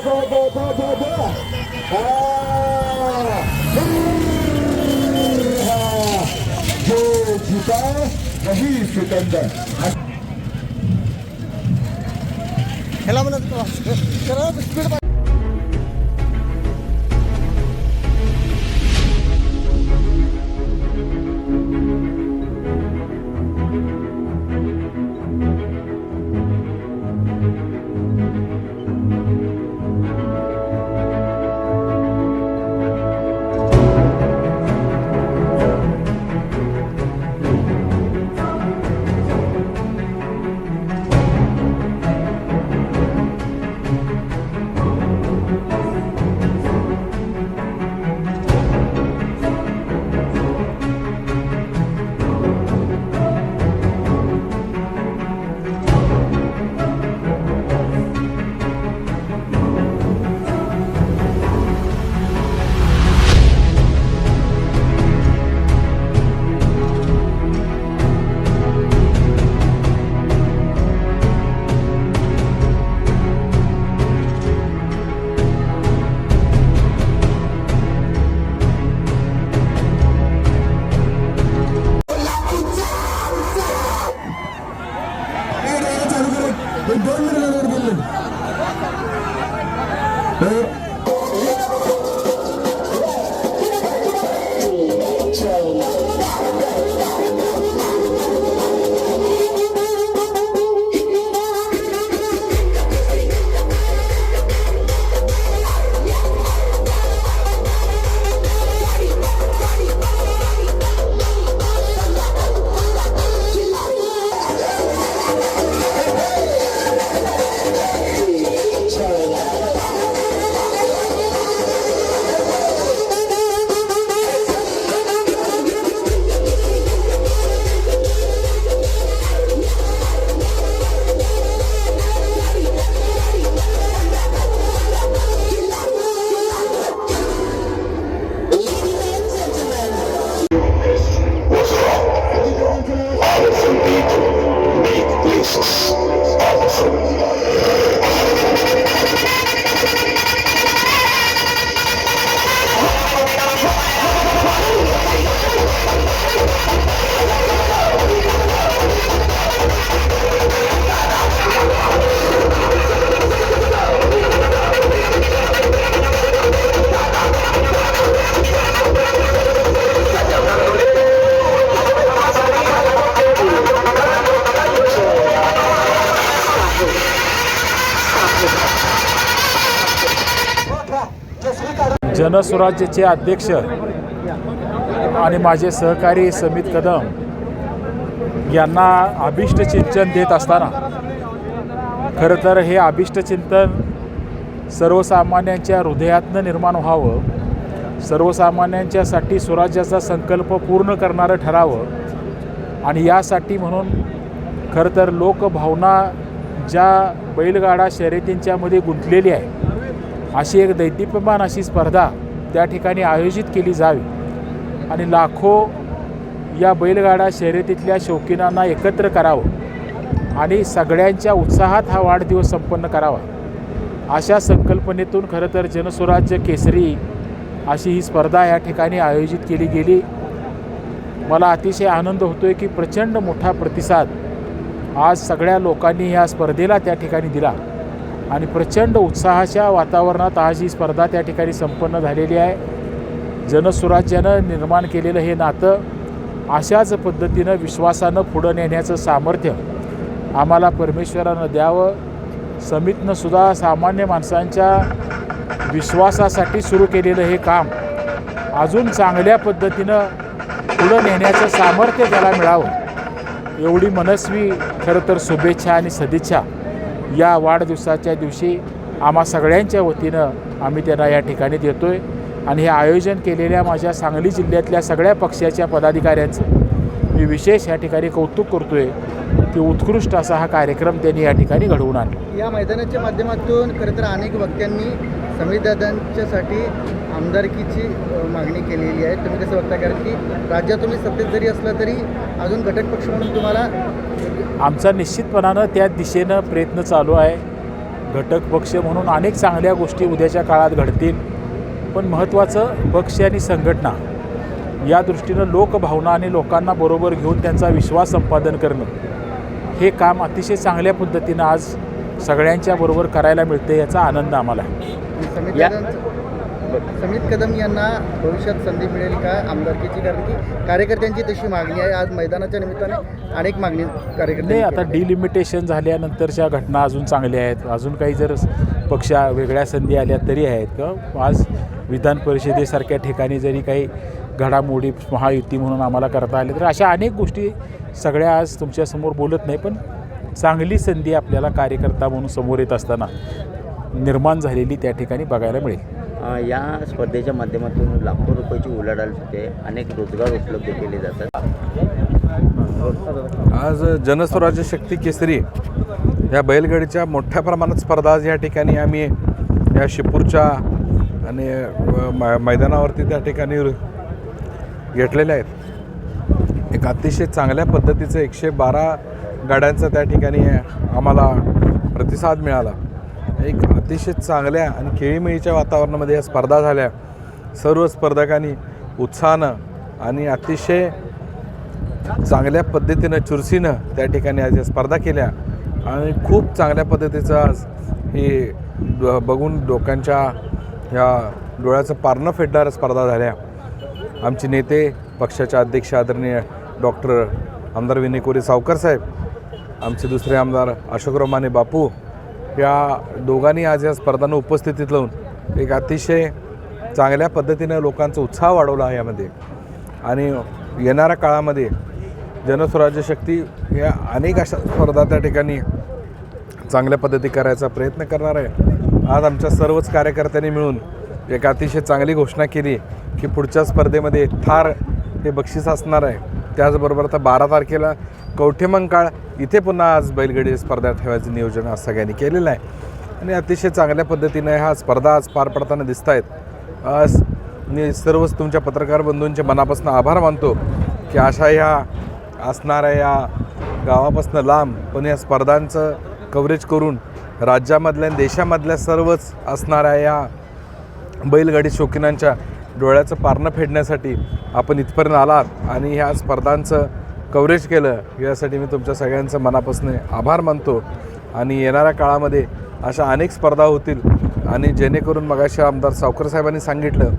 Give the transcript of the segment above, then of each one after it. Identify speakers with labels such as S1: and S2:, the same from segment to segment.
S1: जो जीता वही सिकंदर।
S2: ह्याला म्हणत स्पीड
S3: जनस्वराज्याचे अध्यक्ष आणि माझे सहकारी समित कदम यांना अभिष्ट चिंतन देत असताना खरं तर हे अभिष्ट चिंतन सर्वसामान्यांच्या हृदयातनं निर्माण व्हावं, सर्वसामान्यांच्यासाठी स्वराज्याचा संकल्प पूर्ण करणारं ठरावं आणि यासाठी म्हणून खरं तर लोकभावना ज्या बैलगाडा शर्यतींच्यामध्ये गुंतलेली आहे अशी एक दैदिप्यमान अशी स्पर्धा त्या ठिकाणी आयोजित केली जावी आणि लाखो या बैलगाडा शर्यतीतल्या शौकीनांना एकत्र करावं आणि सगळ्यांच्या उत्साहात हा वाढदिवस संपन्न करावा अशा संकल्पनेतून खरं तर जनस्वराज्य केसरी अशी ही स्पर्धा या ठिकाणी आयोजित केली गेली। मला अतिशय आनंद होतो आहे की प्रचंड मोठा प्रतिसाद आज सगळ्या लोकांनी या स्पर्धेला त्या ठिकाणी दिला आणि प्रचंड उत्साहाच्या वातावरणात आज ही स्पर्धा त्या ठिकाणी संपन्न झालेली आहे। जनस्वराज्यानं निर्माण केलेलं हे नातं अशाच पद्धतीनं विश्वासानं पुढं नेण्याचं सामर्थ्य आम्हाला परमेश्वरानं द्यावं। समितनं सुद्धा सामान्य माणसांच्या विश्वासासाठी सुरू केलेलं हे काम अजून चांगल्या पद्धतीनं पुढं नेण्याचं सामर्थ्य त्याला मिळावं एवढी मनस्वी खरं तर शुभेच्छा आणि सदिच्छा या वाढदिवसाच्या दिवशी आम्हा सगळ्यांच्या वतीनं आम्ही त्यांना या ठिकाणी देतो आहे आणि हे आयोजन केलेल्या माझ्या सांगली जिल्ह्यातल्या सगळ्या पक्षाच्या पदाधिकाऱ्यांचं मी विशेष या ठिकाणी कौतुक करतो आहे की उत्कृष्ट असा हा कार्यक्रम त्यांनी या ठिकाणी घडवून आणला।
S2: या मैदानाच्या माध्यमातून खरं तर अनेक वक्त्यांनी समितदादांच्यासाठी आमदारकीची मागणी केलेली आहे। तुम्ही कसं बघता, कारण की राज्यात तुम्ही सत्तेत जरी असला तरी अजून घटक पक्ष म्हणून तुम्हाला
S3: आमचा निश्चितपणानं त्या दिशेनं प्रयत्न चालू आहे। घटक पक्ष म्हणून अनेक चांगल्या गोष्टी उद्याच्या काळात घडतील. पण महत्त्वाचं पक्ष आणि संघटना या दृष्टीनं लोकभावना आणि लोकांना बरोबर घेऊन त्यांचा विश्वास संपादन करणं हे काम अतिशय चांगल्या पद्धतीनं आज सगळ्यांच्या बरोबर करायला मिळते, याचा आनंद आम्हाला आहे.
S2: समीत कदम यांना भविष्यात संधी मिळेल का आमदारकीची? कारण की कार्यकर्त्यांची तशी मागणी आहे. आज मैदानाच्या निमित्ताने अनेक मागणी कार्यकर्ते.
S3: आता डिलिमिटेशन झाल्यानंतरच्या घटना अजून चांगल्या आहेत. अजून काही जर पक्ष वेगळ्या संधी आल्या तरी आहेत का? आज विधान परिषदेसारख्या ठिकाणी जरी काही घडामोडी महायुती म्हणून आम्हाला करता आले तर अशा अनेक गोष्टी सगळ्या आज तुमच्यासमोर बोलत नाही. पण चांगली संधी आपल्याला कार्यकर्ता म्हणून समोर येत असताना निर्माण झालेली त्या ठिकाणी बघायला मिळेल.
S4: या स्पर्धेच्या माध्यमातून लाखो रुपयाची उलाढाल होते, अनेक रोजगार उपलब्ध केले जातात.
S5: आज जनस्वराज्य शक्ती केसरी या बैलगाडीच्या मोठ्या प्रमाणात स्पर्धा आज या ठिकाणी आम्ही या शिपूरच्या आणि मैदानावरती त्या ठिकाणी घेतलेल्या आहेत. एक अतिशय चांगल्या पद्धतीचं 112 गाड्यांचा त्या ठिकाणी आम्हाला प्रतिसाद मिळाला. एक अतिशय चांगल्या आणि खेळीमेळीच्या वातावरणामध्ये या स्पर्धा झाल्या. सर्व स्पर्धकांनी उत्साहानं आणि अतिशय चांगल्या पद्धतीनं चुरशीनं त्या ठिकाणी आज या स्पर्धा केल्या आणि खूप चांगल्या पद्धतीचं आज हे बघून लोकांच्या ह्या डोळ्याचं पारणं फेडणाऱ्या स्पर्धा झाल्या. आमचे नेते पक्षाचे अध्यक्ष आदरणीय डॉक्टर आमदार विनय कोरे सावकर साहेब, आमचे दुसरे आमदार अशोकराव माने बापू, या दोघांनी आज या स्पर्धांना उपस्थितीत लावून एक अतिशय चांगल्या पद्धतीनं लोकांचा उत्साह वाढवला आहे यामध्ये. आणि येणाऱ्या काळामध्ये जनस्वराज्य शक्ती या अनेक अशा स्पर्धा त्या ठिकाणी चांगल्या पद्धती करायचा प्रयत्न करणार आहे. आज आमच्या सर्वच कार्यकर्त्यांनी मिळून एक अतिशय चांगली घोषणा केली की पुढच्या स्पर्धेमध्ये थार हे बक्षीस असणार आहे. त्याचबरोबर आता 12 तारखेला कवठेमंकाळ इथे पुन्हा आज बैलगाडी स्पर्धा ठेवायचं नियोजन आज सगळ्यांनी केलेलं आहे. आणि अतिशय चांगल्या पद्धतीने ह्या स्पर्धा आज पार पडताना दिसत आहेत. आज मी सर्वच तुमच्या पत्रकार बंधूंचे मनापासून आभार मानतो की अशा ह्या असणाऱ्या या गावापासून लांब पण या स्पर्धांचं कव्हरेज करून राज्यामधल्या आणि देशामधल्या सर्वच असणाऱ्या या बैलगाडी शौकीनांच्या डोळ्याचं पारणं फेडण्यासाठी आपण इथपर्यंत आलात आणि ह्या स्पर्धांचं कव्हरेज केलं, यासाठी मी तुमच्या सगळ्यांचं मनापासून आभार मानतो. आणि येणाऱ्या काळामध्ये अशा अनेक स्पर्धा होतील आणि जेणेकरून मगाशी आमदार सावकर साहेबांनी सांगितलं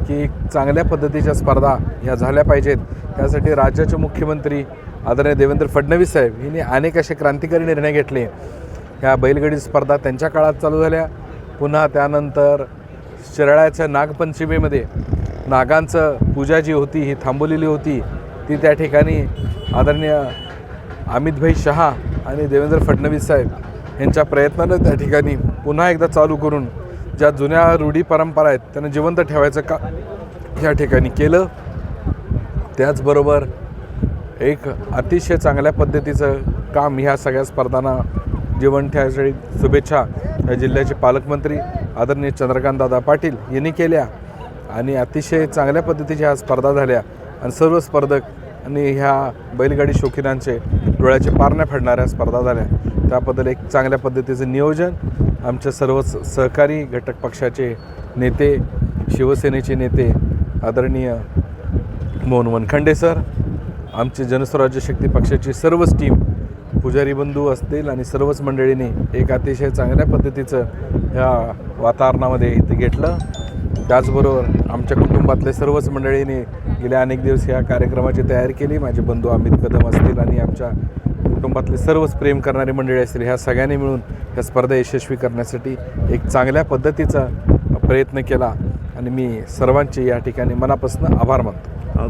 S5: की चांगल्या पद्धतीच्या स्पर्धा ह्या झाल्या पाहिजेत. त्यासाठी राज्याचे मुख्यमंत्री आदरणीय देवेंद्र फडणवीस साहेब यांनी अनेक असे क्रांतिकारी निर्णय घेतले. ह्या बैलगाडी स्पर्धा त्यांच्या काळात चालू झाल्या. पुन्हा त्यानंतर शिराळ्याच्या नागपंचमीमध्ये नागांचं पूजा जी होती ही थांबवलेली होती, ती त्या ठिकाणी आदरणीय अमितभाई शहा आणि देवेंद्र फडणवीस साहेब यांच्या प्रयत्नानं त्या ठिकाणी पुन्हा एकदा चालू करून ज्या जुन्या रूढी परंपरा आहेत त्यांना जिवंत ठेवायचं का या ठिकाणी केलं. त्याचबरोबर एक अतिशय चांगल्या पद्धतीचं काम ह्या सगळ्या स्पर्धांना जीवन ठेवायसाठी शुभेच्छा या जिल्ह्याचे पालकमंत्री आदरणीय चंद्रकांतदादा पाटील यांनी केल्या. आणि अतिशय चांगल्या पद्धतीच्या ह्या स्पर्धा झाल्या आणि सर्व स्पर्धक आणि ह्या बैलगाडी शौकीनांचे डोळ्याचे पारणं फेडणाऱ्या स्पर्धा झाल्या. त्याबद्दल एक चांगल्या पद्धतीचं नियोजन आमच्या सर्वच सहकारी घटक पक्षाचे नेते, शिवसेनेचे नेते आदरणीय मोहन वनखंडे सर, आमचे जनस्वराज्य शक्ती पक्षाची सर्वच टीम, पुजारी बंधू असतील आणि सर्वच मंडळींनी एक अतिशय चांगल्या पद्धतीचं ह्या वातावरणामध्ये इथे घेतलं. त्याचबरोबर आमच्या कुटुंबातले सर्वच मंडळींनी गेल्या अनेक दिवस ह्या कार्यक्रमाची तयारी केली. माझे बंधू अमित कदम असतील आणि आमच्या कुटुंबातले सर्वच प्रेम करणारी मंडळी असतील, ह्या सगळ्यांनी मिळून ह्या स्पर्धा यशस्वी करण्यासाठी एक चांगल्या पद्धतीचा प्रयत्न केला आणि मी सर्वांचे या ठिकाणी मनापासून आभार मानतो.